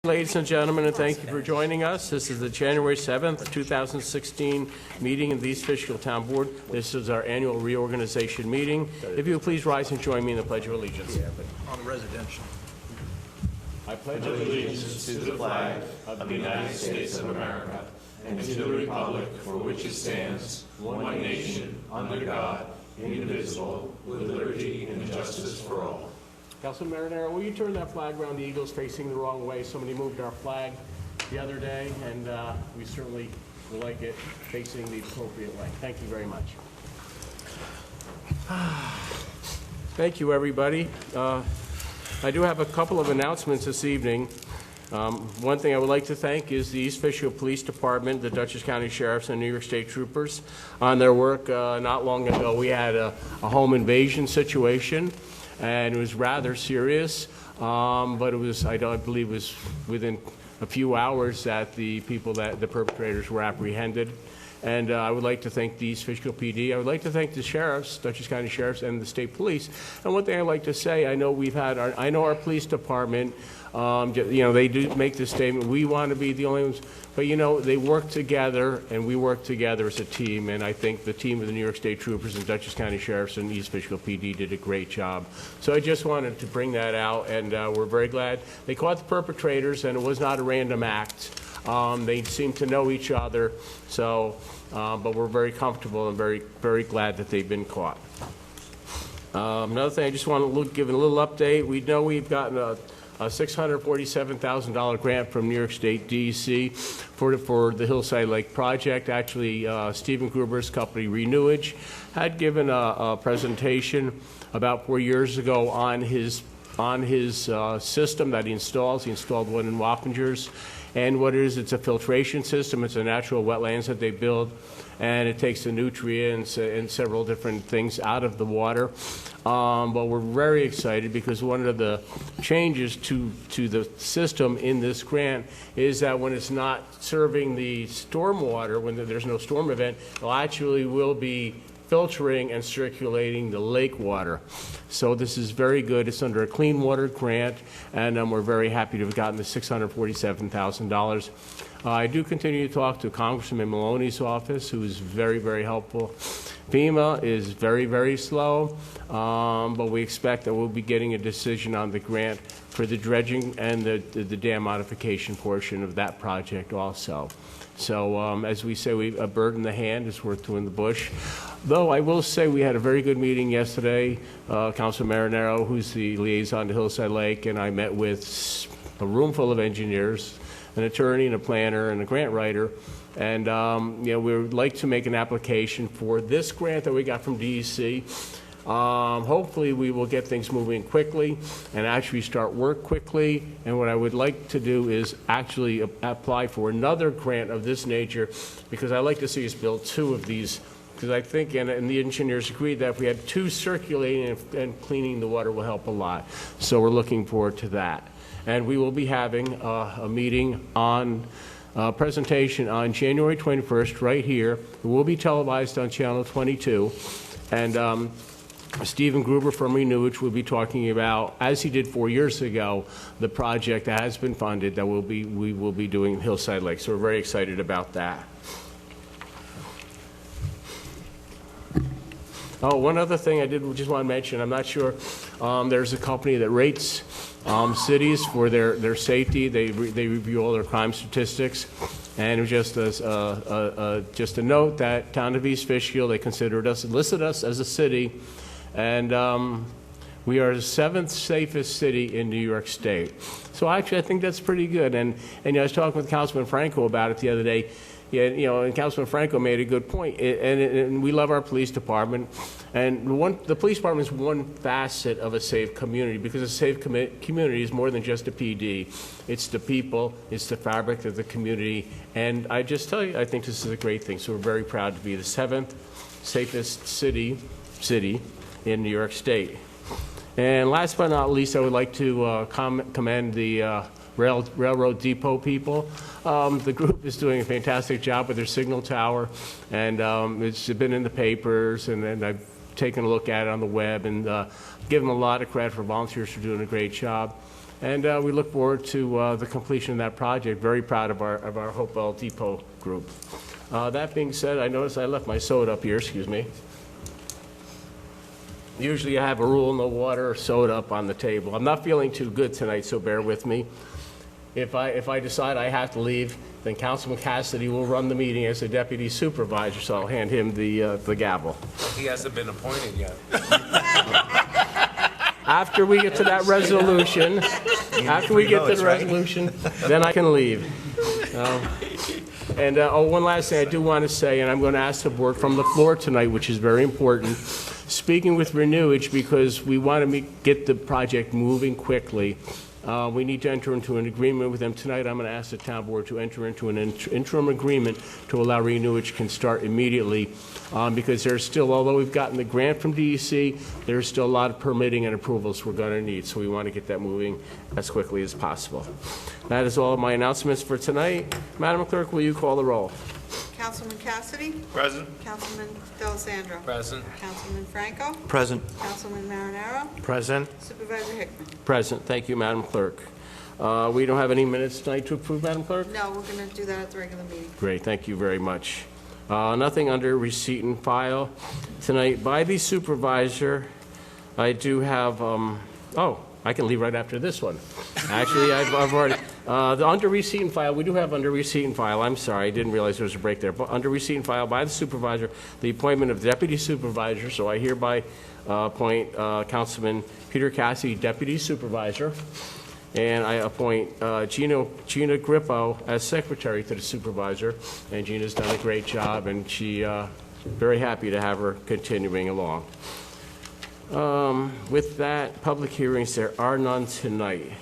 Ladies and gentlemen, and thank you for joining us. This is the January 7th, 2016 meeting of the East Fishkill Town Board. This is our annual reorganization meeting. If you would please rise and join me in the Pledge of Allegiance. On the residential. I pledge allegiance to the flag of the United States of America and to the republic for which it stands, one nation, under God, indivisible, with liberty and justice for all. Councilman Marinero, will you turn that flag around? The Eagle's facing the wrong way. Somebody moved our flag the other day, and we certainly would like it facing the appropriate way. Thank you very much. Thank you, everybody. I do have a couple of announcements this evening. One thing I would like to thank is the East Fishkill Police Department, the Dutchess County Sheriffs, and New York State Troopers on their work. Not long ago, we had a home invasion situation, and it was rather serious, but it was, I believe it was within a few hours that the perpetrators were apprehended. And I would like to thank the East Fishkill PD. I would like to thank the sheriffs, Dutchess County Sheriffs, and the state police. And one thing I'd like to say, I know our police department, they do make this statement, we want to be the only ones, but they work together, and we work together as a team, and I think the team of the New York State Troopers and Dutchess County Sheriffs and East Fishkill PD did a great job. So I just wanted to bring that out, and we're very glad. They caught the perpetrators, and it was not a random act. They seem to know each other, so, but we're very comfortable and very, very glad that they've been caught. Another thing, I just want to give a little update. We know we've gotten a $647,000 grant from New York State DEC for the Hillside Lake project. Actually, Stephen Gruber's company, Renewage, had given a presentation about 4 years ago on his system that he installs. He installed one in Wappingers. And what it is, it's a filtration system. It's a natural wetlands that they build, and it takes the nutrients and several different things out of the water. But we're very excited because one of the changes to the system in this grant is that when it's not serving the stormwater, when there's no storm event, it actually will be filtering and circulating the lake water. So this is very good. It's under a clean water grant, and we're very happy to have gotten the $647,000. I do continue to talk to Congressman Maloney's office, who is very, very helpful. FEMA is very, very slow, but we expect that we'll be getting a decision on the grant for the dredging and the dam modification portion of that project also. So as we say, a bird in the hand is worth two in the bush. Though I will say we had a very good meeting yesterday. Councilman Marinero, who's the liaison to Hillside Lake, and I met with a room full of engineers, an attorney and a planner and a grant writer. And we would like to make an application for this grant that we got from DEC. Hopefully we will get things moving quickly and actually start work quickly. And what I would like to do is actually apply for another grant of this nature, because I'd like to see us build two of these, because I think, and the engineers agreed, that if we had two circulating and cleaning the water will help a lot. So we're looking forward to that. And we will be having a meeting on presentation on January 21st right here. It will be televised on Channel 22. And Stephen Gruber from Renewage will be talking about, as he did 4 years ago, the project that has been funded that we will be doing in Hillside Lake. So we're very excited about that. Oh, one other thing I did just want to mention, I'm not sure, there's a company that rates cities for their safety. They review all their crime statistics. And it was just a note that town of East Fishkill, they listed us as a city, and we are the 7th safest city in New York State. So actually, I think that's pretty good. And I was talking with Councilman Franco about it the other day. Yeah, and Councilman Franco made a good point. And we love our police department. And the police department is one facet of a safe community, because a safe community is more than just a PD. It's the people, it's the fabric of the community. And I just tell you, I think this is a great thing. So we're very proud to be the 7th safest city in New York State. And last but not least, I would like to commend the Railroad Depot people. The group is doing a fantastic job with their signal tower, and it's been in the papers, and then I've taken a look at it on the web, and give them a lot of credit for volunteers for doing a great job. And we look forward to the completion of that project. Very proud of our Hopewell Depot group. That being said, I noticed I left my soda up here, excuse me. Usually I have a rule, no water or soda up on the table. I'm not feeling too good tonight, so bear with me. If I decide I have to leave, then Councilman Cassidy will run the meeting as the deputy supervisor, so I'll hand him the gavel. He hasn't been appointed yet. After we get to that resolution, then I can leave. One last thing I do want to say, and I'm going to ask the board from the floor tonight, which is very important. Speaking with Renewage, because we want to get the project moving quickly, we need to enter into an agreement with them tonight. I'm going to ask the town board to enter into an interim agreement to allow Renewage can start immediately, because there's still, although we've gotten the grant from DEC, there's still a lot of permitting and approvals we're going to need, so we want to get that moving as quickly as possible. That is all of my announcements for tonight. Madam Clerk, will you call the roll? Councilman Cassidy? Present. Councilman D'Alessandro? Present. Councilman Franco? Present. Councilman Marinaro? Present. Supervisor Hickman? Present. Thank you, Madam Clerk. We don't have any minutes tonight to approve, Madam Clerk? No, we're going to do that at the regular meeting. Great, thank you very much. Nothing under receipt and file tonight. By the supervisor, I do have, I can leave right after this one. Actually, I've already, the under receipt and file, we do have under receipt and file. I'm sorry, I didn't realize there was a break there. But under receipt and file by the supervisor, the appointment of deputy supervisor. So I hereby appoint Councilman Peter Cassidy, deputy supervisor. And I appoint Gina Grippo as secretary to the supervisor. And Gina's done a great job, and she very happy to have her continuing along. With that, public hearings, there are none tonight.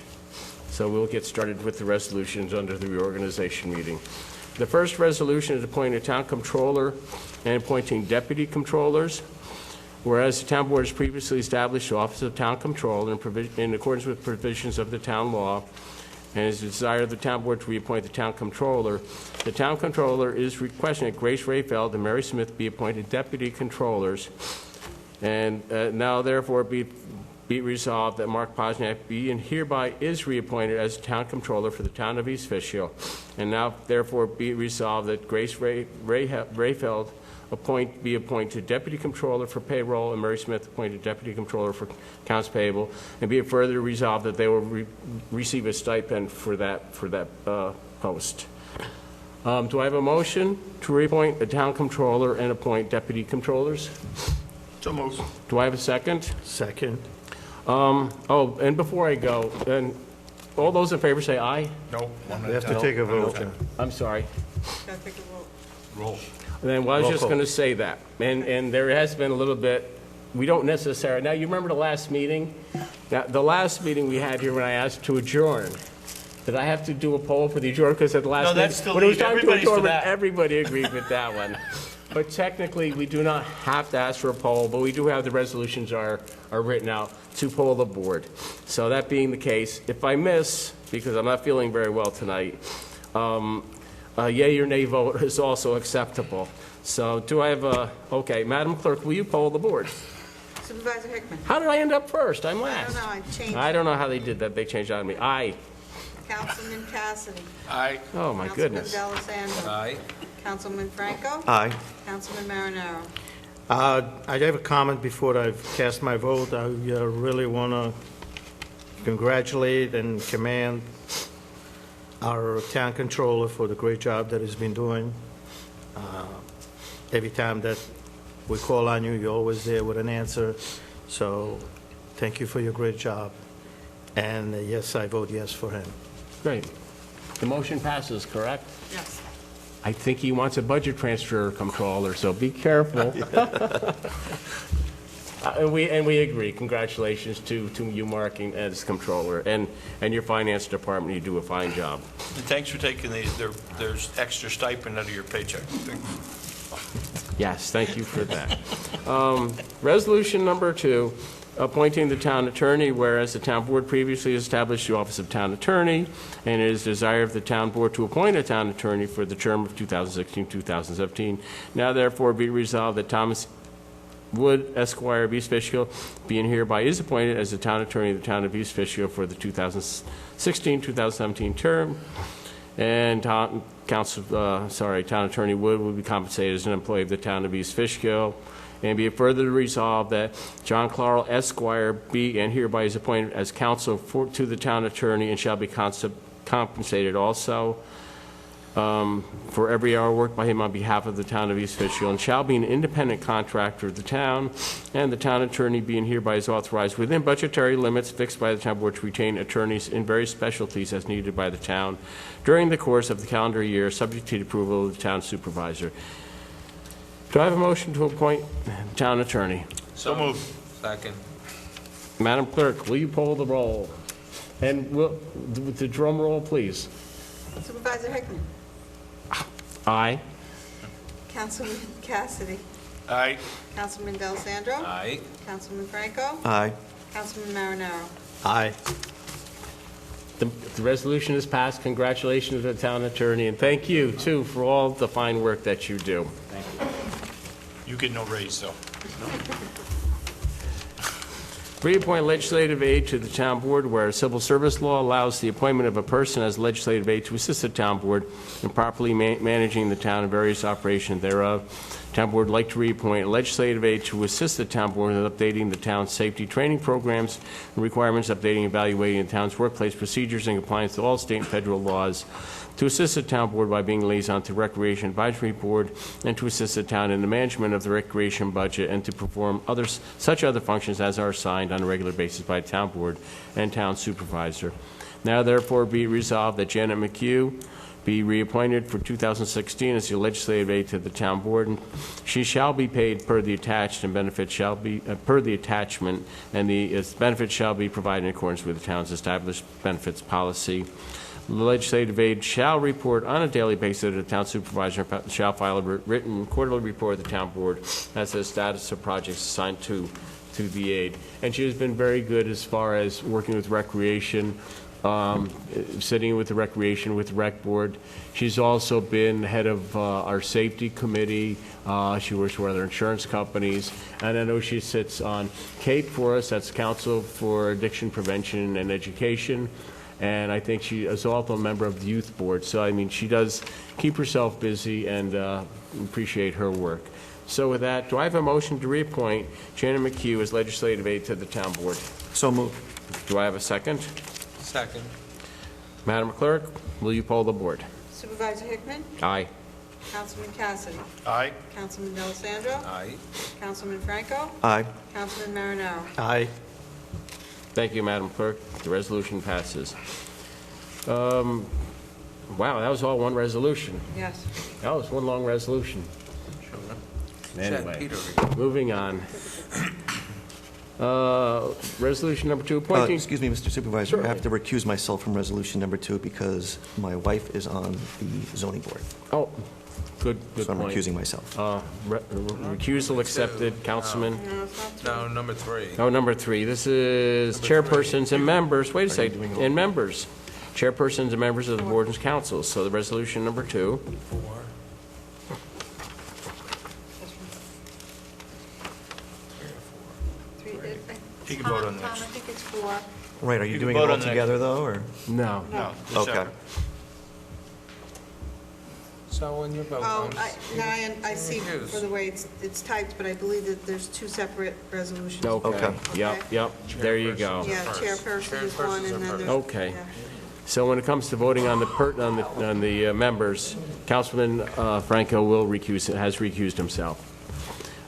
So we'll get started with the resolutions under the reorganization meeting. The first resolution is appointing a town controller and appointing deputy controllers. Whereas the town board has previously established the office of town controller in accordance with provisions of the town law, and is the desire of the town board to reappoint the town controller is requesting that Grace Rayfeld and Mary Smith be appointed deputy controllers. And now therefore be resolved that Mark Posniak be and hereby is reappointed as town controller for the town of East Fishkill. And now therefore be resolved that Grace Rayfeld be appointed deputy controller for payroll, and Mary Smith appointed deputy controller for accounts payable, and be it further resolved that they will receive a stipend for that post. Do I have a motion to reappoint a town controller and appoint deputy controllers? So moved. Do I have a second? Second. And before I go, and all those in favor say aye. No. We have to take a vote. I'm sorry. Got to take a vote. Roll. And then, well, I was Roll just call. going to say that, and there has been a little bit, we don't necessarily, now you remember the last meeting? Now, the last meeting we had here when I asked to adjourn, did I have to do a poll for the adjourn, because at the last No, meeting? that's still when it was neat. time to Everybody's for adjourn, that. everybody agreed with that one. But technically, we do not have to ask for a poll, but we do have the resolutions are written out to poll the board. So that being the case, if I miss, because I'm not feeling very well tonight, a yea or nay vote is also acceptable. So do I have okay, Madam Clerk, will you poll the board? Supervisor Hickman? How did I end up first? I'm I last. don't know, I changed. I don't know how they did that. They changed on me. Aye. Councilman Cassidy? Aye. Oh, my goodness. Councilman D'Alessandro? Aye. Councilman Franco? Aye. Councilman Marinaro? I have a comment before I cast my vote. I really want to congratulate and commend our town controller for the great job that he's been doing. Every time that we call on you, you're always there with an answer. So thank you for your great job. And yes, I vote yes for him. Great. The motion passes, correct? Yes. I think he wants a budget transfer controller, so be careful. And we agree. Congratulations to you, Mark, as controller, and your finance department. You do a fine job. And thanks for taking there's extra stipend out of your paycheck. Yes, thank you for that. Resolution number 2, appointing the town attorney, whereas the town board previously established the office of town attorney, and it is desire of the town board to appoint a town attorney for the term of 2016-2017. Now therefore be resolved that Thomas Wood Esquire of East Fishkill, being hereby is appointed as the town attorney of the town of East Fishkill for the 2016-2017 term. And town attorney Wood will be compensated as an employee of the town of East Fishkill. And be it further resolved that John Clarl Esquire be and hereby is appointed as counsel to the town attorney and shall be compensated also for every hour worked by him on behalf of the town of East Fishkill, and shall be an independent contractor of the town, and the town attorney being hereby is authorized within budgetary limits fixed by the town board to retain attorneys in various specialties as needed by the town during the course of the calendar year, subject to the approval of the town supervisor. Do I have a motion to appoint town attorney? So moved. Second. Madam Clerk, will you poll the roll? And with the drum roll, please. Supervisor Hickman. Aye. Councilman Cassidy. Aye. Councilman D'Alessandro. Aye. Councilman Franco. Aye. Councilman Marinaro. Aye. The resolution is passed. Congratulations to the town attorney, and thank you, too, for all the fine work that you do. You get no raise, though. Reappoint legislative aide to the town board, where civil service law allows the appointment of a person as legislative aide to assist the town board in properly managing the town and various operations thereof. Town board would like to reappoint a legislative aide to assist the town board in updating the town's safety training programs and requirements, updating and evaluating the town's workplace procedures in compliance with all state and federal laws, to assist the town board by being liaison to Recreation Advisory Board, and to assist the town in the management of the recreation budget, and to perform such other functions as are assigned on a regular basis by the town board and town supervisor. Now therefore be resolved that Janet McHugh be reappointed for 2016 as the legislative aide to the town board, and she shall be paid per the attached, and benefits shall be per the attachment, and its benefits shall be provided in accordance with the town's established benefits policy. The legislative aide shall report on a daily basis to the town supervisor, and shall file a written quarterly report of the town board as to the status of projects assigned to the aide. And she has been very good as far as working with recreation, sitting with the recreation, with the rec board. She's also been head of our safety committee. She works for other insurance companies. And I know she sits on CAPE for us, that's Council for Addiction Prevention and Education. And I think she is also a member of the youth board. So, I mean, she does keep herself busy, and appreciate her work. So with that, do I have a motion to reappoint Janet McHugh as legislative aide to the town board? So moved. Do I have a second? Second. Madam Clerk, will you poll the board? Supervisor Hickman. Aye. Councilman Cassidy. Aye. Councilman D'Alessandro. Aye. Councilman Franco. Aye. Councilman Marinaro. Aye. Thank you, Madam Clerk. The resolution passes. Wow, that was all one resolution. Yes. That was one long resolution. Anyway, Peter. moving on. Resolution number 2, appointing... Excuse me, Mr. Supervisor, I have to recuse myself from resolution number 2 because my wife is on the zoning board. Oh, good So I'm point. recusing myself. Recusal accepted, Councilman. No, it's not two. No, number 3. Oh, number 3, this is chairpersons and members, wait a second, and members. Chairpersons and members of the board and councils. So the resolution number 2. 4. You can vote on Tom, I this. think it's 4. Right, are you You doing can it vote all on the next- together, though, or? No. No, it's Okay. separate. So when you vote Oh, on... I see for the way it's typed, but I believe that there's 2 separate resolutions. Okay, Okay. yep, there you go. Yeah, chairperson is one, and then there's... Okay. yeah. So when it comes to voting on the members, Councilman Franco has recused himself.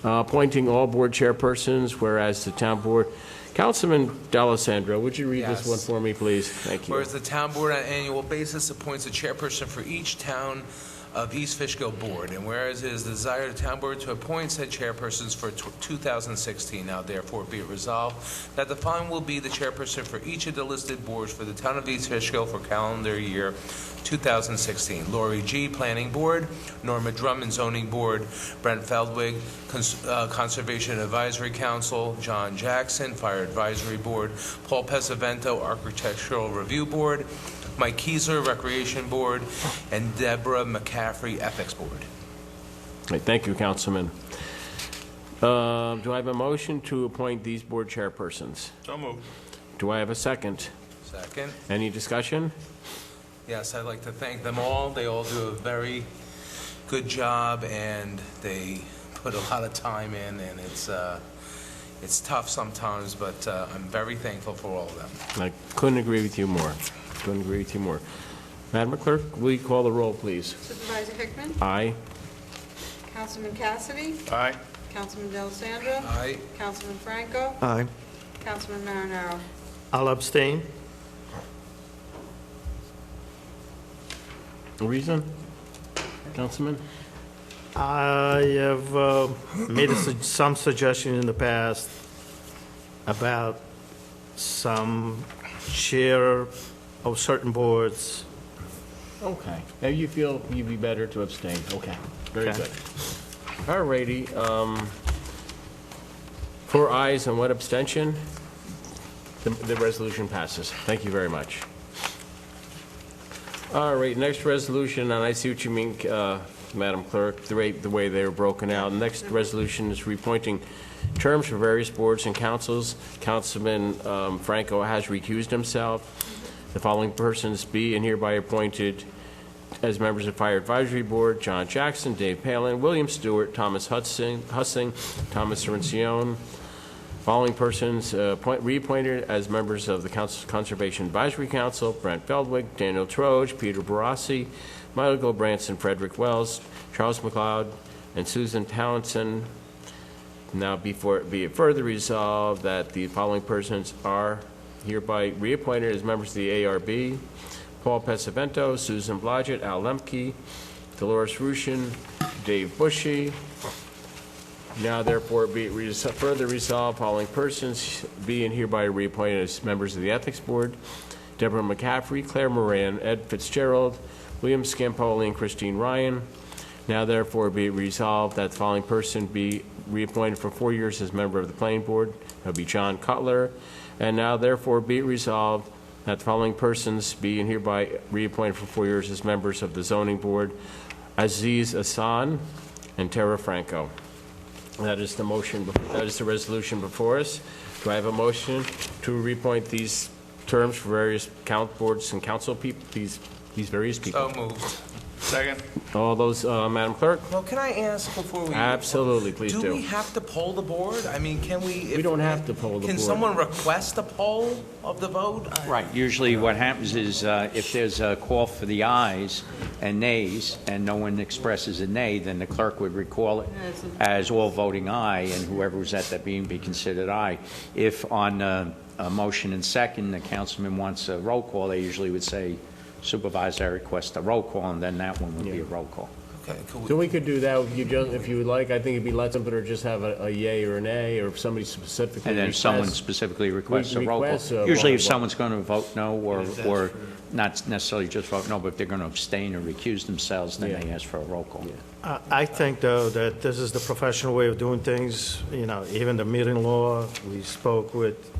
Appointing all board chairpersons, whereas the town board, Councilman D'Alessandro, would you read this Yes. one for me, please? Thank you. Whereas the town board on an annual basis appoints a chairperson for each town of East Fishkill board, and whereas it is the desire of the town board to appoint said chairpersons for 2016, now therefore be it resolved that the following will be the chairperson for each of the listed boards for the town of East Fishkill for calendar year 2016. Lori G., Planning Board; Norma Drummond, Zoning Board; Brent Feldwig, Conservation Advisory Council; John Jackson, Fire Advisory Board; Paul Pesavento, Architectural Review Board; Mike Kiesler, Recreation Board; and Deborah McCaffrey, Ethics Board. Right, thank you, Councilman. Do I have a motion to appoint these board chairpersons? So moved. Do I have a second? Second. Any discussion? Yes, I'd like to thank them all. They all do a very good job, and they put a lot of time in, and it's tough sometimes, but I'm very thankful for all of them. I couldn't agree with you more. Couldn't agree with you more. Madam Clerk, will you call the roll, please? Supervisor Hickman? Aye. Councilman Cassidy? Aye. Councilman D'Alessandro? Aye. Councilman Franco? Aye. Councilman Marinaro? I'll abstain. Reason? Councilman? I have made some suggestion in the past about some chair of certain boards. Okay. Now you feel you'd be better to abstain. Okay. Very Okay. good. All righty. 4 ayes and 1 abstention. The resolution passes. Thank you very much. All right, next resolution, and I see what you mean, Madam Clerk, the way they were broken out. Next resolution is reappointing terms for various boards and councils. Councilman Franco has recused himself. The following persons be and hereby appointed as members of Fire Advisory Board: John Jackson, Dave Palin, William Stewart, Thomas Hussing, Thomas Ciancione. Following persons reappointed as members of the Conservation Advisory Council: Brent Feldwig, Daniel Troge, Peter Barassi, Michael Branson, Frederick Wells, Charles McLeod, and Susan Townsend. Now, be it further resolved that the following persons are hereby reappointed as members of the ARB: Paul Pesavento, Susan Blodgett, Al Lemke, Dolores Rushin, Dave Bushy. Now, therefore, be it further resolved, following persons be and hereby reappointed as members of the Ethics Board: Deborah McCaffrey, Claire Moran, Ed Fitzgerald, William Scampoli, and Christine Ryan. Now, therefore, be it resolved that the following person be reappointed for 4 years as member of the Planning Board. That would be John Cutler. And now, therefore, be it resolved that the following persons be and hereby reappointed for 4 years as members of the Zoning Board: Aziz Hassan and Tara Franco. That is the motion. That is the resolution before us. Do I have a motion to reappoint these terms for various boards and council people? These various people. So moved. Second. All those, Madam Clerk. Well, can I ask before we... Absolutely, please Do do. we have to poll the board? I mean, can we... We don't have to poll the Can board. someone request a poll of the vote? Right. Usually what happens is if there's a call for the ayes and nays and no one expresses a nay, then the clerk would recall it as all voting aye, and whoever was at that meeting be considered aye. If on a motion and second the councilman wants a roll call, they usually would say, Supervisor, I request a roll call, and then that one would be a roll call. Okay, cool. So we could do that if you would like. I think it'd be a lot simpler to just have a yay or a nay, or if somebody specifically And then if someone requests. specifically requests a roll Requests a call. Usually roll if call. someone's going to vote no, or not necessarily just vote no, but if they're going to abstain or recuse themselves, then Yeah. they ask for a roll call. I think, though, that this is the professional way of doing things. You know, even the meeting law, we spoke with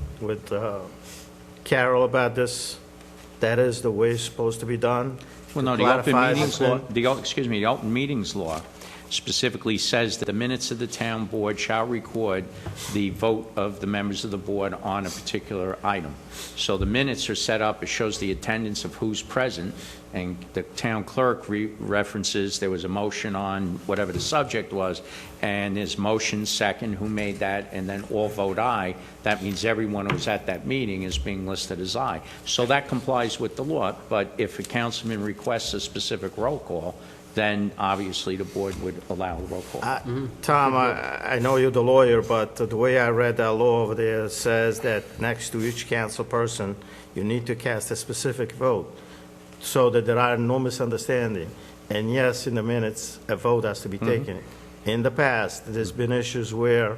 Carol about this. That is the way it's supposed to be done. Well, no, To the open clarify meetings the law, thing. the open meetings law specifically says that the minutes of the town board shall record the vote of the members of the board on a particular item. So the minutes are set up, it shows the attendance of who's present, and the town clerk references there was a motion on whatever the subject was, and there's motion second, who made that, and then all vote aye. That means everyone who was at that meeting is being listed as aye. So that complies with the law, but if a councilman requests a specific roll call, then obviously the board would allow the roll call. Tom, I know you're the lawyer, but the way I read that law over there says that next to each council person, you need to cast a specific vote so that there are no misunderstanding. And yes, in the minutes, a vote has to be taken. In the past, there's been issues where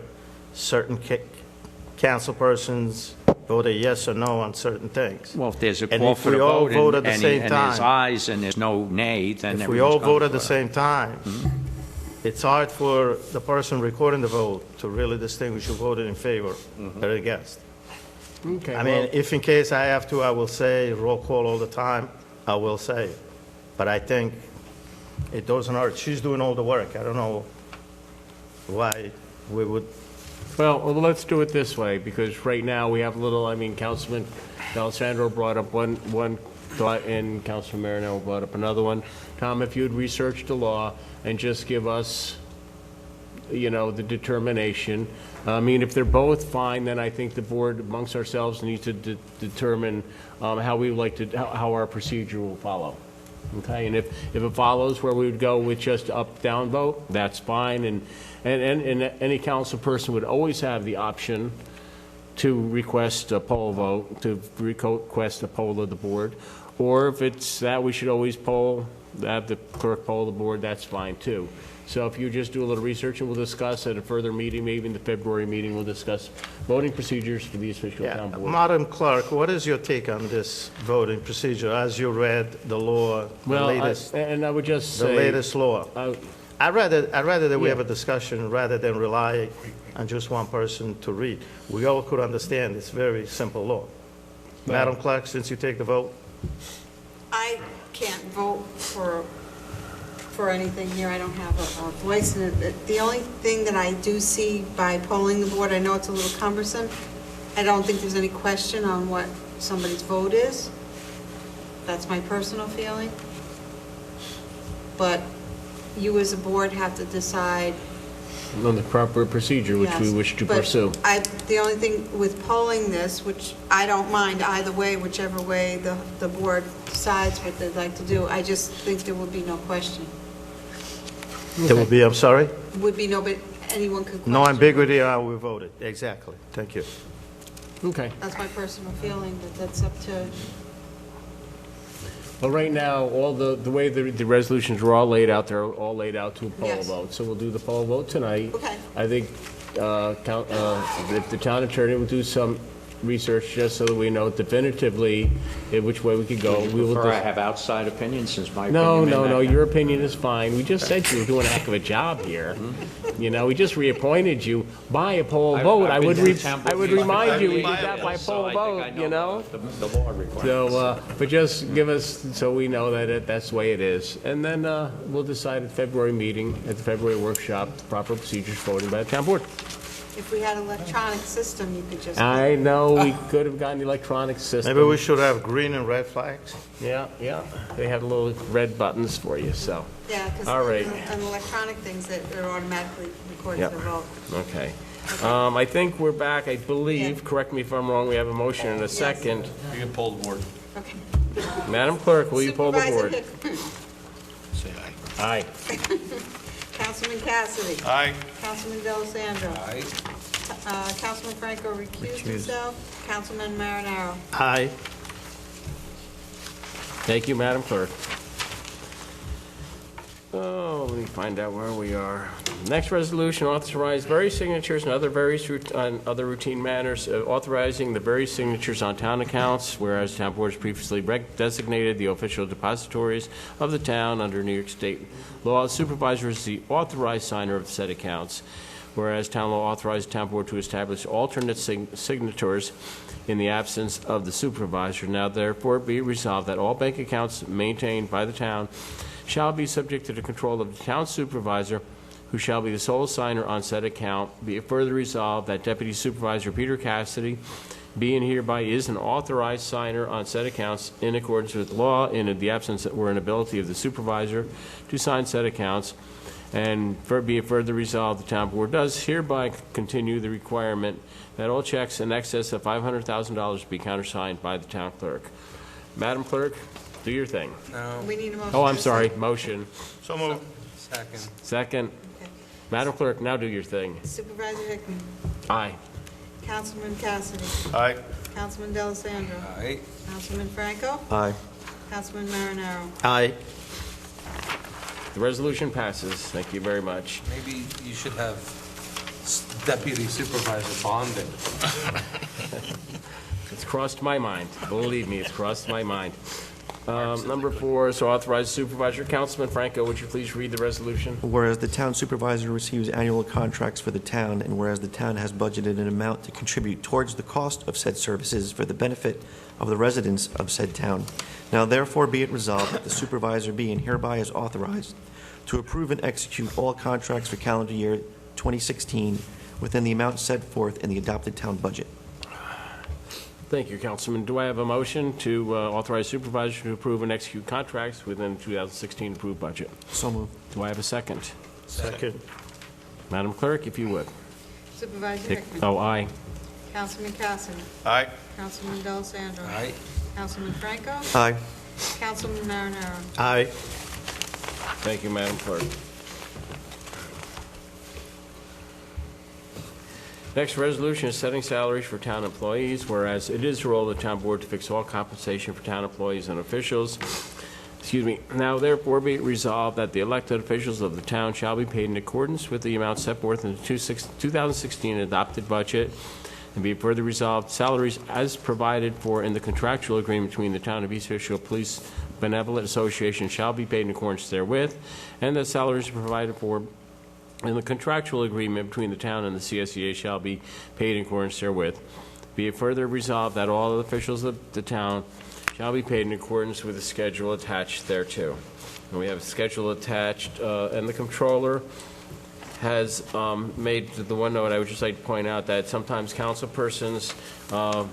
certain council persons voted yes or no on certain things. Well, if there's a And call if for the we all vote vote at the and same there's time- ayes and there's no nay, then If we all everyone's going vote at the for it. same time, it's hard for the person recording the vote to really distinguish who voted in favor or against. Okay, I mean, if in case I have to, I will say roll call all the time, I will say it. But I think it doesn't hurt. She's doing all the work. I don't know why we would, Well, let's do it this way, because right now, we have a little, Councilman D'Alessandro brought up one thought, and Councilman Marinello brought up another one. Tom, if you'd research the law and just give us, the determination. If they're both fine, then I think the board amongst ourselves needs to determine how we would like to, how our procedure will follow. Okay, and if it follows where we would go with just up-down vote, that's fine, and any council person would always have the option to request a poll vote, to request a poll of the board, or if it's that we should always have the clerk poll the board, that's fine too. So if you just do a little research, and we'll discuss at a further meeting, maybe in the February meeting, we'll discuss voting procedures for the East Fishkill Town Board. Madam Clerk, what is your take on this voting procedure as you read the law, Well, I would just the say. latest law? I'd rather that we Yeah. have a discussion rather than rely on just one person to read. We all could understand it's very simple law. Madam Clerk, since you take the vote, I can't vote for anything here. I don't have a voice in it. The only thing that I do see by polling the board, I know it's a little cumbersome. I don't think there's any question on what somebody's vote is. That's my personal feeling. But you as a board have to decide. On the proper procedure, which we Yes, wish to but pursue. The only thing with polling this, which I don't mind either way, whichever way the board decides what they'd like to do, I just think there would be no question. there will be, I'm sorry? Would be anyone could question. No ambiguity on how we voted. Exactly. Thank you. Okay. That's my personal feeling, but that's up to, Well, right now, all the way the resolutions are all laid out, they're all laid out to a poll Yes. vote. So we'll do the poll vote tonight. Okay. I think if the town attorney will do some research, just so that we know definitively which way we could go. We will Prefer I just- have outside opinions, since my No, opinion may no, not- your opinion is fine. We just said you were doing a heck of a job here. We just reappointed you by a poll vote. I've been to the town board I would meetings remind you, we every did that year, by so poll I vote, think I know the law requirements. So, but just give us, so we know that that's the way it is. And then we'll decide at February meeting, at the February workshop, the proper procedures for voting by the town board. if we had an electronic system, you could just. I know, we could have gotten the electronic system. Maybe we should have green and red flags? Yeah, they have little red buttons for you, so, Yeah, because All right. on electronic things, that they're automatically recorded Yep. the vote. okay. I think we're back, I believe, Yeah. correct me if I'm wrong, we have a motion and a second. You can pull the board. Okay. Madam Clerk, will you pull the Supervisor board? Hickman. Say aye. Aye. Councilman Cassidy. Aye. Councilman D'Alessandro. Aye. Councilman Franco recused himself. Councilman Marinaro. Aye. Thank you, Madam Clerk. Oh, let me find out where we are. Next resolution, authorize various signatures and other other routine manners, authorizing the various signatures on town accounts, whereas town board has previously designated the official depositories of the town under New York State law. Supervisor is the authorized signer of said accounts, whereas town law authorizes town board to establish alternate signators in the absence of the supervisor. Now therefore be resolved that all bank accounts maintained by the town shall be subject to the control of the town supervisor, who shall be the sole signer on said account. Be it further resolved that Deputy Supervisor Peter Cassidy be and hereby is an authorized signer on said accounts in accordance with law in the absence or inability of the supervisor to sign said accounts. And be it further resolved, the town board does hereby continue the requirement that all checks in excess of $500,000 be countersigned by the town clerk. Madam Clerk, do your thing. No. We need a motion. Oh, I'm to sorry, second. motion. So moved. Second. Second. Okay. Madam Clerk, now do your thing. Supervisor Hickman. Aye. Councilman Cassidy. Aye. Councilman D'Alessandro. Aye. Councilman Franco. Aye. Councilman Marinaro. Aye. The resolution passes. Thank you very much. Maybe you should have Deputy Supervisor bonding. It's crossed my mind. Believe me, it's crossed my mind. Number 4 is authorize supervisor. Councilman Franco, would you please read the resolution? Whereas the town supervisor receives annual contracts for the town, and whereas the town has budgeted an amount to contribute towards the cost of said services for the benefit of the residents of said town. Now therefore be it resolved that the supervisor be and hereby is authorized to approve and execute all contracts for calendar year 2016, within the amount set forth in the adopted town budget. Thank you, Councilman. Do I have a motion to authorize supervisor to approve and execute contracts within the 2016 approved budget? So moved. Do I have a second? Second. Madam Clerk, if you would. Supervisor Hickman. Oh, aye. Councilman Cassidy. Aye. Councilman D'Alessandro. Aye. Councilman Franco. Aye. Councilman Marinaro. Aye. Thank you, Madam Clerk. Next resolution is setting salaries for town employees, whereas it is the role of the town board to fix all compensation for town employees and officials. Now therefore be it resolved that the elected officials of the town shall be paid in accordance with the amount set forth in the 2016 adopted budget, and be it further resolved, salaries as provided for in the contractual agreement between the town of East Fishkill Police Benevolent Association shall be paid in accordance therewith, and that salaries provided for in the contractual agreement between the town and the CSEA shall be paid in accordance therewith. Be it further resolved that all officials of the town shall be paid in accordance with the schedule attached thereto. And we have a schedule attached, and the comptroller has made the one note I would just like to point out that sometimes council persons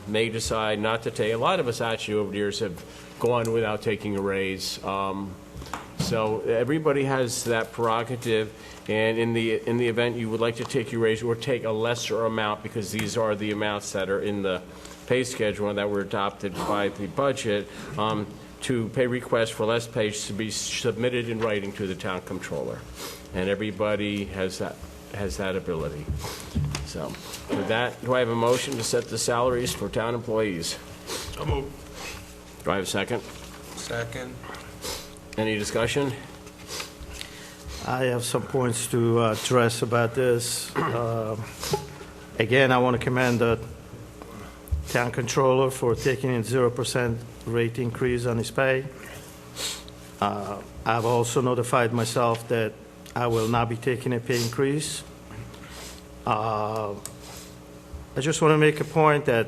may decide not to take. A lot of us actually over the years have gone without taking a raise. So everybody has that prerogative, and in the event you would like to take your raise or take a lesser amount, because these are the amounts that are in the pay schedule and that were adopted by the budget, to pay requests for less pay to be submitted in writing to the town comptroller, and everybody has that ability. So with that, do I have a motion to set the salaries for town employees? So moved. Do I have a second? Second. Any discussion? I have some points to address about this. Again, I want to commend the town controller for taking in 0% rate increase on his pay. I've also notified myself that I will not be taking a pay increase. I just want to make a point that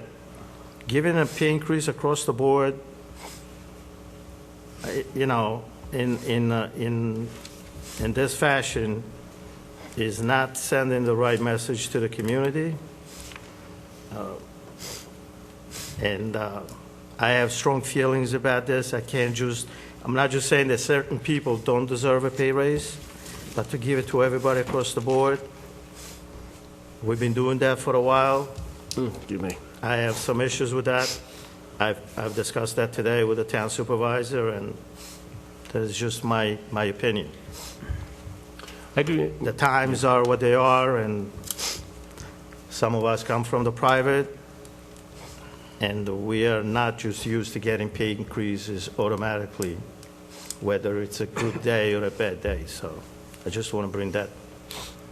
giving a pay increase across the board, you know, in this fashion is not sending the right message to the community. And I have strong feelings about this. I'm not just saying that certain people don't deserve a pay raise, but to give it to everybody across the board. We've been doing that for a while. Excuse me. I have some issues with that. I've discussed that today with the town supervisor, and that's just my opinion. I do. The times are what they are, and some of us come from the private, and we are not just used to getting pay increases automatically, whether it's a good day or a bad day. So I just want to bring that.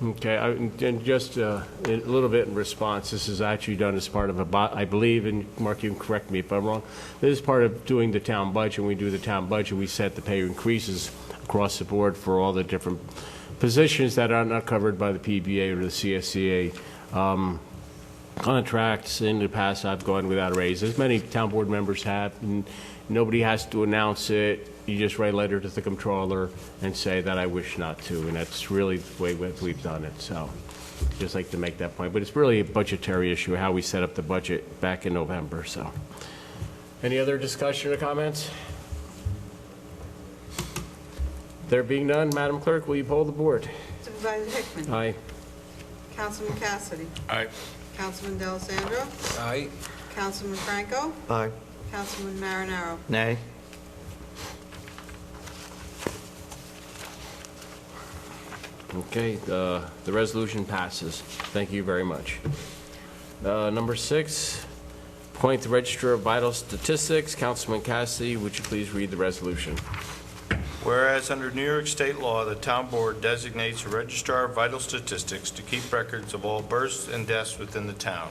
Okay, and just a little bit in response, this is actually done as part of I believe, and Mark, you can correct me if I'm wrong, this is part of doing the town budget. When we do the town budget, we set the pay increases across the board for all the different positions that are not covered by the PBA or the CSCA contracts. In the past, I've gone without a raise, as many town board members have, and nobody has to announce it. You just write a letter to the comptroller and say that I wish not to, and that's really the way we've done it. So just like to make that point. But it's really a budgetary issue, how we set up the budget back in November. So any other discussion or comments? There being none, Madam Clerk, will you poll the board? Supervisor Hickman. Aye. Councilman Cassidy. Aye. Councilman D'Alessandro. Aye. Councilman Franco. Aye. Councilman Marinaro. Nay? Okay, the resolution passes. Thank you very much. Number 6, appoint the Register of Vital Statistics. Councilman Cassidy, would you please read the resolution? Whereas under New York State law, the town board designates a registrar of vital statistics to keep records of all births and deaths within the town.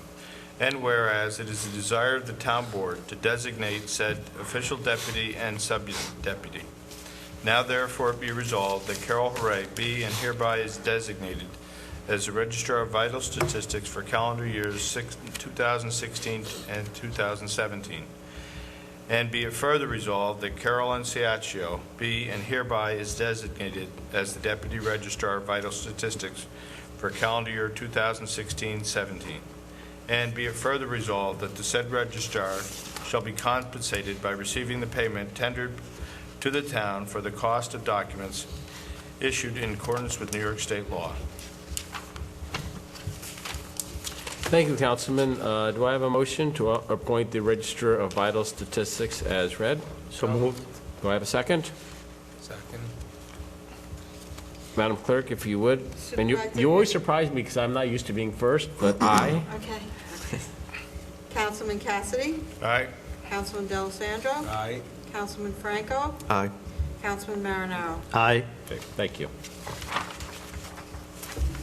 And whereas it is the desire of the town board to designate said official deputy and sub-deputy. Now therefore be resolved that Carol Hooray be and hereby is designated as the Registrar of Vital Statistics for calendar years 2016 and 2017. And be it further resolved that Carolyn Ciaccio be and hereby is designated as the Deputy Registrar of Vital Statistics for calendar year 2016-17. And be it further resolved that the said registrar shall be compensated by receiving the payment tendered to the town for the cost of documents issued in accordance with New York State law. Thank you, Councilman. Do I have a motion to appoint the Register of Vital Statistics as read? So moved. Do I have a second? Second. Madam Clerk, if you would. And Supervisor you always Hickman? surprise me because I'm not used to being first, but aye. Okay. Councilman Cassidy? Aye. Councilman D'Alessandro? Aye. Councilman Franco? Aye. Councilman Marinaro? Aye. Okay, thank you.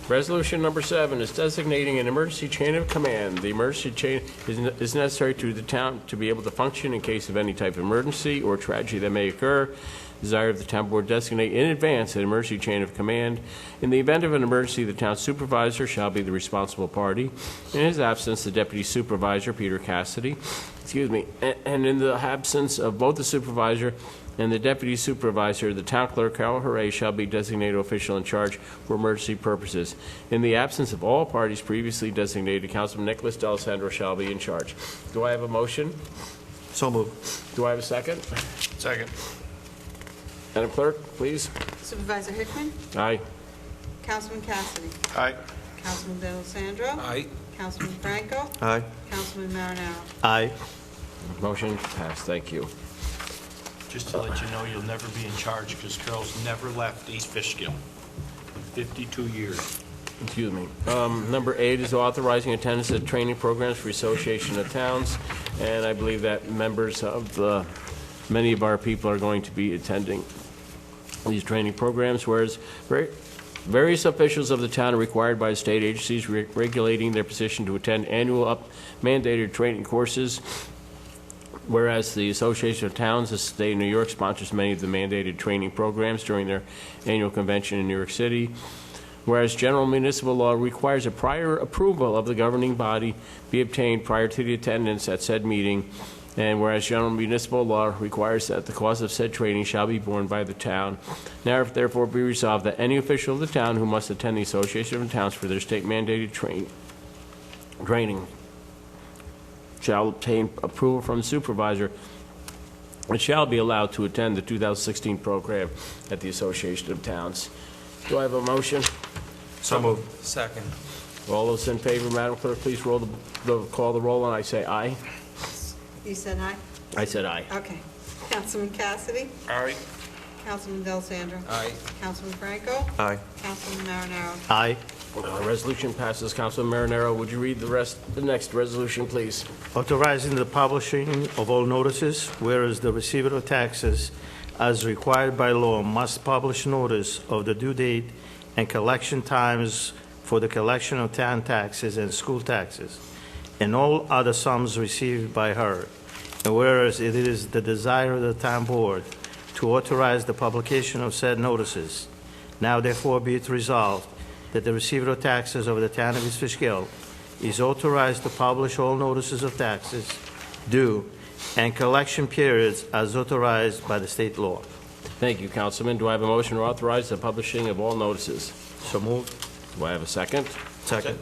Resolution number 7 is designating an emergency chain of command. The emergency chain is necessary to the town to be able to function in case of any type of emergency or tragedy that may occur. Desire of the town board designate in advance an emergency chain of command. In the event of an emergency, the town supervisor shall be the responsible party. In his absence, the deputy supervisor, Peter Cassidy, and in the absence of both the supervisor and the deputy supervisor, the town clerk, Carol Hooray, shall be designated official in charge for emergency purposes. In the absence of all parties previously designated, Councilman Nicholas D'Alessandro shall be in charge. Do I have a motion? So moved. Do I have a second? Second. Madam Clerk, please. Supervisor Hickman? Aye. Councilman Cassidy? Aye. Councilman D'Alessandro? Aye. Councilman Franco? Aye. Councilman Marinaro? Aye. Motion passed. Thank you. Just to let you know, you'll never be in charge because Carol's never left East Fishkill in 52 years. Excuse me. Number 8 is authorizing attendance at training programs for Association of Towns, and I believe that members of many of our people are going to be attending these training programs, whereas various officials of the town are required by state agencies regulating their position to attend annual mandated training courses. Whereas the Association of Towns, the state of New York, sponsors many of the mandated training programs during their annual convention in New York City. Whereas general municipal law requires a prior approval of the governing body be obtained prior to the attendance at said meeting. And whereas general municipal law requires that the cost of said training shall be borne by the town. Now therefore be resolved that any official of the town who must attend the Association of Towns for their state mandated training shall obtain approval from the supervisor and shall be allowed to attend the 2016 program at the Association of Towns. Do I have a motion? So moved. Second. All those in favor, Madam Clerk, please call the roll, and I say aye. You said aye? I said aye. Okay. Councilman Cassidy? Aye. Councilman D'Alessandro? Aye. Councilman Franco? Aye. Councilman Marinaro? Aye. Resolution passes. Councilman Marinaro, would you read the next resolution, please? Authorizing the publishing of all notices, whereas the receiver of taxes, as required by law, must publish notice of the due date and collection times for the collection of town taxes and school taxes, and all other sums received by her. And whereas it is the desire of the town board to authorize the publication of said notices, now therefore be it resolved that the receiver of taxes of the town of East Fishkill is authorized to publish all notices of taxes due and collection periods as authorized by the state law. Thank you, Councilman. Do I have a motion to authorize the publishing of all notices? So moved. Do I have a second? Second.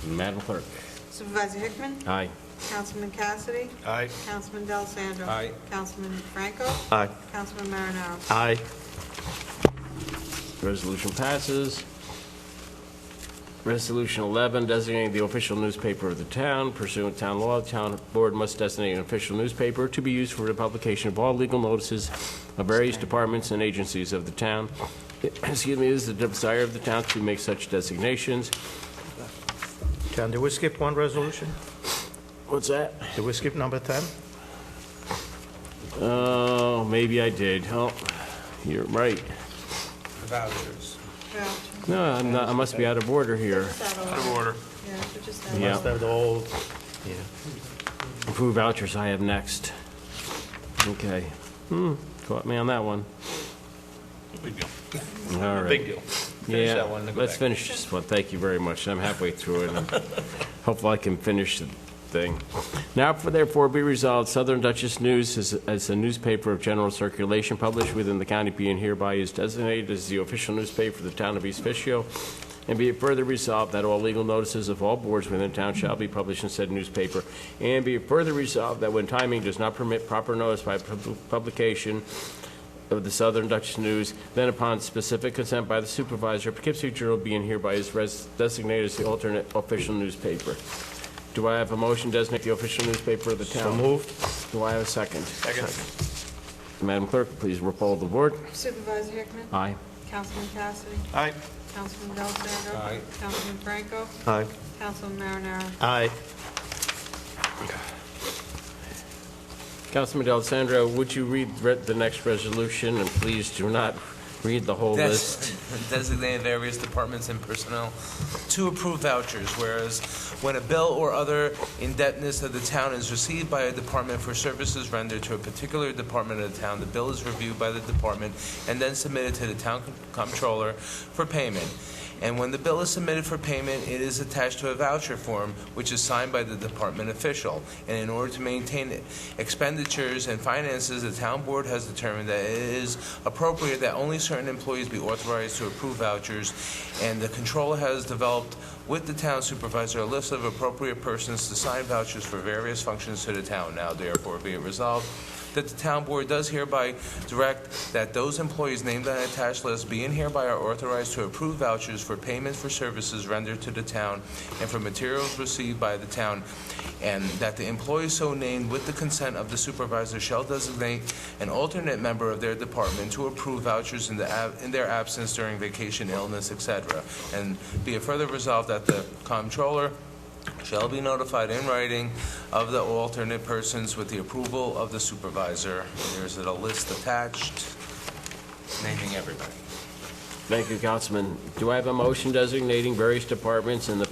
Madam Clerk? Supervisor Hickman? Aye. Councilman Cassidy? Aye. Councilman D'Alessandro? Aye. Councilman Franco? Aye. Councilman Marinaro? Aye. Resolution passes. Resolution 11, designating the official newspaper of the town. Pursuant to town law, the town board must designate an official newspaper to be used for the publication of all legal notices of various departments and agencies of the town. Excuse me, it is the desire of the town to make such designations. Did we skip one resolution? What's that? Did we skip number 10? Oh, maybe I did. Oh, you're right. Vouchers. Voucher. No, I'm not, I must be out of order here. Just out Out of order. Yeah, we're just out of Yeah. Must have the old, Approved vouchers I have next. Okay. Caught me on that one. Big deal. All right. Big deal. Finish Yeah, that one and then go let's back. finish this one. Thank you very much. I'm halfway through it. And hopefully I can finish thing. Now, for therefore be resolved, Southern Dutchess News as a newspaper of general circulation published within the county being hereby is designated as the official newspaper for the town of East Fishkill. And be it further resolved that all legal notices of all boards within town shall be published in said newspaper. And be it further resolved that when timing does not permit proper notice by publication of the Southern Dutchess News, then upon specific consent by the supervisor, Poughkeepsie Journal being hereby is designated as the alternate official newspaper. Do I have a motion to designate the official newspaper of the town? So moved. Do I have a second? Second. Madam Clerk, please poll the board. Supervisor Hickman? Aye. Councilman Cassidy? Aye. Councilman Delisandro? Aye. Councilman Franco? Aye. Councilman Marinaro? Aye. Councilman Delisandro, would you read the next resolution, and please do not read the whole list? Designated various departments and personnel to approve vouchers, whereas when a bill or other indebtedness of the town is received by a department for services rendered to a particular department of the town, the bill is reviewed by the department and then submitted to the town comptroller for payment. And when the bill is submitted for payment, it is attached to a voucher form, which is signed by the department official. And in order to maintain expenditures and finances, the town board has determined that it is appropriate that only certain employees be authorized to approve vouchers, and the controller has developed with the town supervisor a list of appropriate persons to sign vouchers for various functions to the town. Now therefore be it resolved that the town board does hereby direct that those employees named on the attached list be and hereby are authorized to approve vouchers for payments for services rendered to the town and for materials received by the town, and that the employees so named with the consent of the supervisor shall designate an alternate member of their department to approve vouchers in their absence during vacation, illness, etc. And be it further resolved that the comptroller shall be notified in writing of the alternate persons with the approval of the supervisor. There's a list attached naming everybody. Thank you, Councilman. Do I have a motion designating various departments and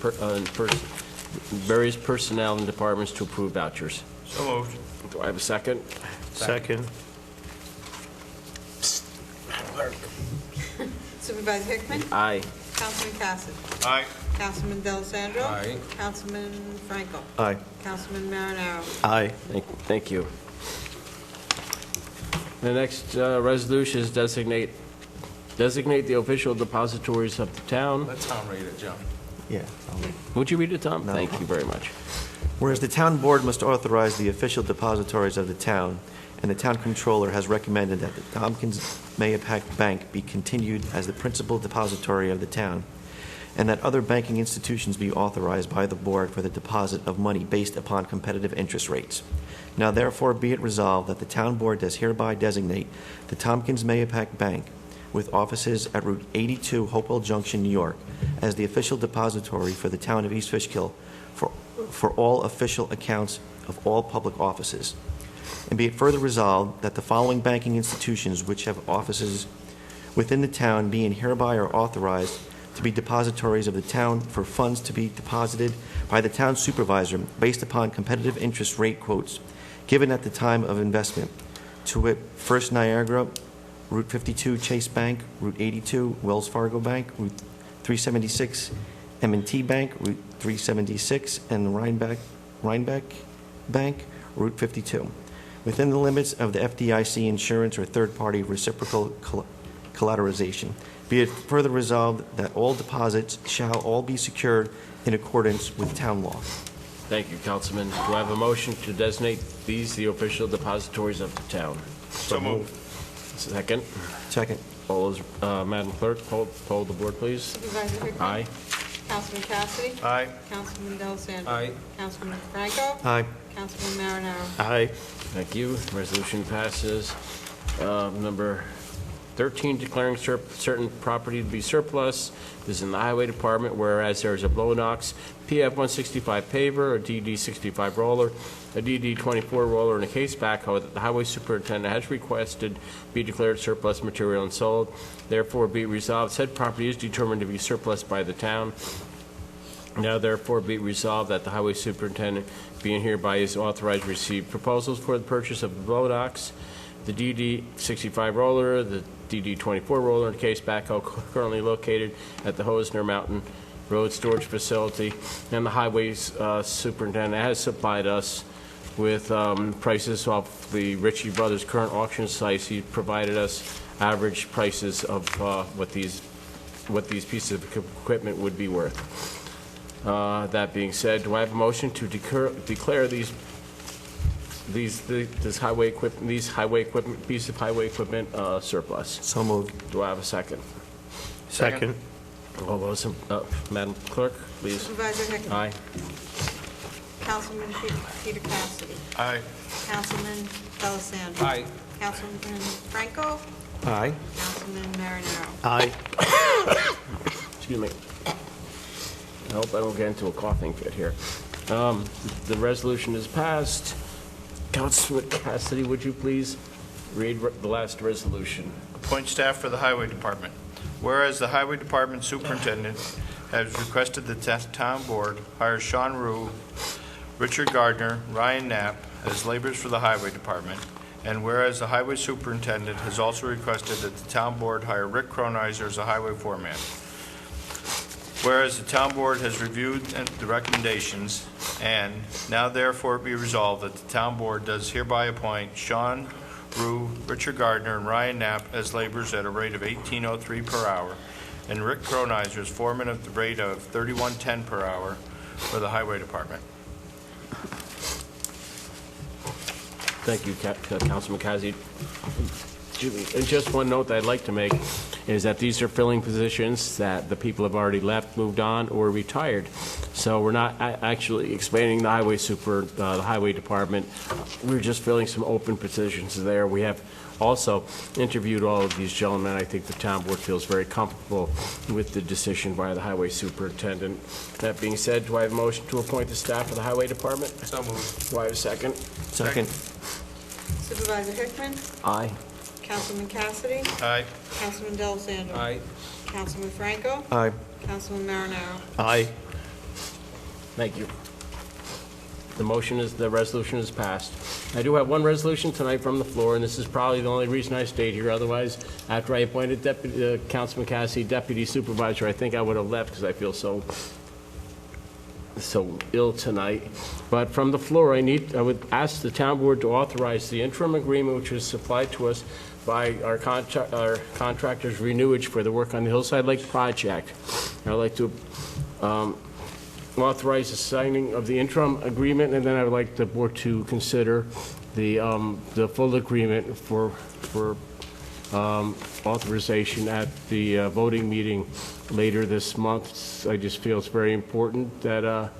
various personnel and departments to approve vouchers? So moved. Do I have a second? Second. Supervisor Hickman? Aye. Councilman Cassidy? Aye. Councilman Delisandro? Aye. Councilman Franco? Aye. Councilman Marinaro? Aye. Thank you. The next resolution is designate the official depositories of the town. Let Tom read it, Joe. Yeah. Would you read it, Tom? No. Thank you very much. Whereas the town board must authorize the official depositories of the town, and the town controller has recommended that the Tompkins Mayapack Bank be continued as the principal depository of the town, and that other banking institutions be authorized by the board for the deposit of money based upon competitive interest rates. Now therefore be it resolved that the town board does hereby designate the Tompkins Mayapack Bank, with offices at Route 82, Hopewell Junction, New York, as the official depository for the town of East Fishkill for all official accounts of all public offices. And be it further resolved that the following banking institutions which have offices within the town be and hereby are authorized to be depositories of the town for funds to be deposited by the town supervisor based upon competitive interest rate quotes given at the time of investment, to wit, First Niagara, Route 52 Chase Bank, Route 82 Wells Fargo Bank, Route 376 M&T Bank, Route 376, and Rhinebeck Bank, Route 52, within the limits of the FDIC insurance or third-party reciprocal collateralization. Be it further resolved that all deposits shall all be secured in accordance with town law. Thank you, Councilman. Do I have a motion to designate these the official depositories of the town? So moved. Second. Second. All those, Madam Clerk, poll the board, please. Supervisor Hickman? Aye. Councilman Cassidy? Aye. Councilman Delisandro? Aye. Councilman Franco? Aye. Councilman Marinaro? Aye. Thank you. Resolution passes. Number 13, declaring certain property to be surplus. This is in the Highway Department, whereas there is a Blow-Knox PF-165 paver, a DD-65 roller, a DD-24 roller, and a case backhoe that the Highway Superintendent has requested be declared surplus material and sold. Therefore, be it resolved, said property is determined to be surplus by the town. Now, therefore, be it resolved that the Highway Superintendent being hereby is authorized to receive proposals for the purchase of the Blow-Knox, the DD-65 roller, the DD-24 roller, and case backhoe currently located at the Hosner Mountain road storage facility, and the highways superintendent has supplied us with prices off the Ritchie Brothers current auction sites. He provided us average prices of what these pieces of equipment would be worth. That being said, do I have a motion to declare these highway equipment piece of highway equipment surplus? So moved. Do I have a second? Second. All those, Madam Clerk, please. Supervisor Hickman. Aye. Councilman Peter Cassidy. Aye. Councilman Delisandro. Aye. Councilman Franco. Aye. Councilman Marinaro. Aye. Excuse me. I hope I don't get into a coughing fit here. The resolution is passed. Councilman Cassidy, would you please read the last resolution? Appoint staff for the Highway Department. Whereas the Highway Department Superintendent has requested the town board hire Sean Rue, Richard Gardner, Ryan Knapp as laborers for the Highway Department, and whereas the Highway Superintendent has also requested that the town board hire Rick Cronizer as a highway foreman. Whereas the town board has reviewed the recommendations, and now therefore be resolved that the town board does hereby appoint Sean Rue, Richard Gardner, and Ryan Knapp as laborers at a rate of $18.03 per hour, and Rick Cronizer as foreman at the rate of $31.10 per hour for the Highway Department. Thank you, Councilman Cassidy. And just one note that I'd like to make is that these are filling positions that the people have already left, moved on, or retired. So we're not actually expanding the highway department. We're just filling some open positions there. We have also interviewed all of these gentlemen. I think the town board feels very comfortable with the decision by the highway superintendent. That being said, do I have a motion to appoint the staff of the highway department? So moved. Do I have a second? Second. Supervisor Hickman. Aye. Councilman Cassidy. Aye. Councilman Delisandro. Aye. Councilman Franco. Aye. Councilman Marinaro. Aye. Thank you. The resolution is passed. I do have one resolution tonight from the floor, and this is probably the only reason I stayed here. Otherwise, after I appointed Councilman Cassidy deputy supervisor, I think I would have left because I feel so ill tonight. But from the floor, I would ask the town board to authorize the interim agreement which was supplied to us by our contractors Renewage for the work on the Hillside Lake project. I'd like to authorize the signing of the interim agreement, and then I would like the board to consider the full agreement for authorization at the voting meeting later this month. I just feel it's very important that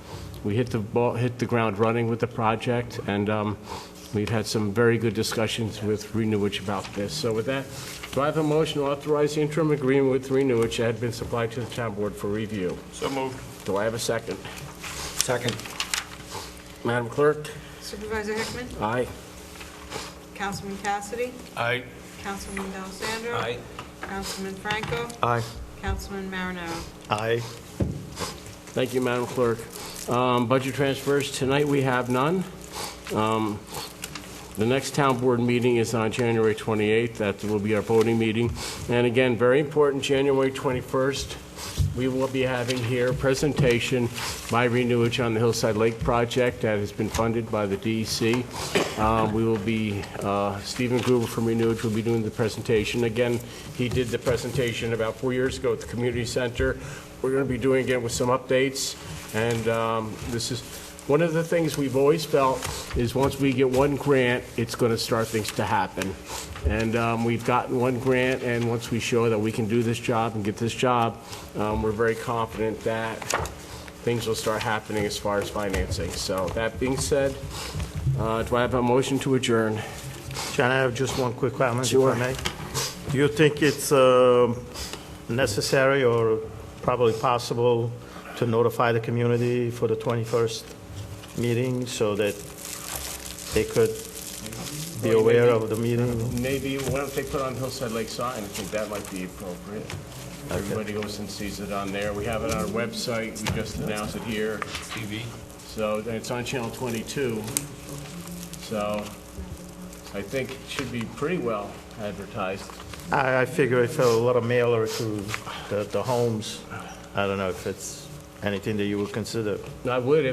we hit the ground running with the project, and we've had some very good discussions with Renewage about this. So with that, do I have a motion to authorize the interim agreement with Renewage that had been supplied to the town board for review? So moved. Do I have a second? Second. Madam Clerk? Supervisor Hickman. Aye. Councilman Cassidy. Aye. Councilman Delisandro. Aye. Councilman Franco. Aye. Councilman Marinaro. Aye. Thank you, Madam Clerk. Budget transfers, tonight we have none. The next town board meeting is on January 28th. That will be our voting meeting. And again, very important, January 21st, we will be having here a presentation by Renewage on the Hillside Lake project that has been funded by the DEC. We will be, Stephen Gruber from Renewage will be doing the presentation. Again, he did the presentation about 4 years ago at the community center. We're going to be doing it with some updates. And this is one of the things we've always felt is once we get one grant, it's going to start things to happen. And we've gotten one grant, and once we show that we can do this job and get this job, we're very confident that things will start happening as far as financing. So that being said, do I have a motion to adjourn? John, I have just one quick comment, Sure. if I may. Do you think it's necessary or probably possible to notify the community for the 21st meeting so that they could be aware of the meeting? Maybe, why don't they put on Hillside Lake sign? I think that might be appropriate. Everybody goes and sees it on there. We have it on our website. We just announced it here. TV. So it's on Channel 22. So I think it should be pretty well advertised. I figure if a lot of mailer to the homes, I don't know if it's anything that you would consider. I would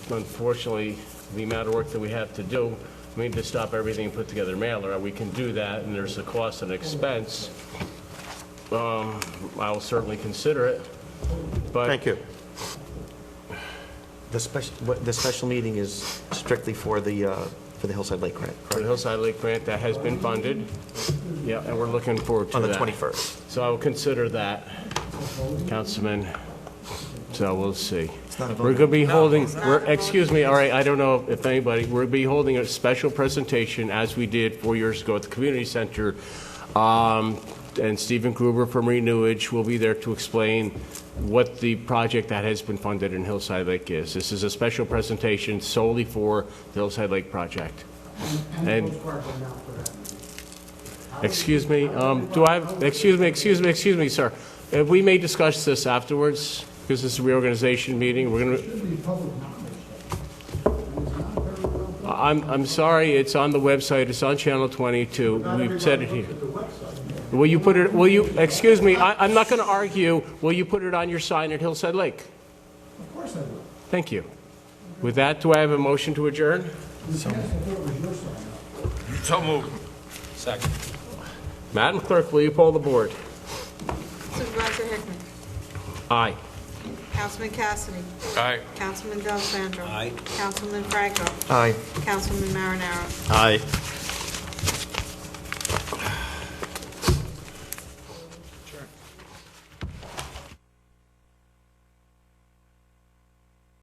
unfortunately, the amount of work that we have to do, we need to stop everything and put together a mailer. We can do that, and there's a cost and expense. I'll certainly consider it, but... Thank you. The special meeting is strictly for the Hillside Lake grant, For the correct? Hillside Lake grant, that has been funded. Yeah, and we're looking forward to On the that. 21st. So I will consider that, Councilman. So we'll see. not a vote. We're going to be holding, it's not a vote. excuse me, all right, I don't know if anybody, we'll be holding a special presentation, as we did 4 years ago at the community center. And Stephen Gruber from Renewage will be there to explain what the project that has been funded in Hillside Lake is. This is a special presentation solely for the Hillside Lake project. And, excuse me, do I have, excuse me, sir. We may discuss this afterwards, because this is a reorganization meeting. We're going to, I'm sorry, it's on the website, it's on Channel 22. We've said it here. Will you put it, excuse me, I'm not going to argue. Will you put it on your sign at Hillside Lake? Of course I will. Thank you. With that, do I have a motion to adjourn? So moved. Second. Madam Clerk, will you poll the board? Supervisor Hickman. Aye. Councilman Cassidy. Aye. Councilman Del Sandro. Aye. Councilman Franco. Aye. Councilman Marinaro. Aye.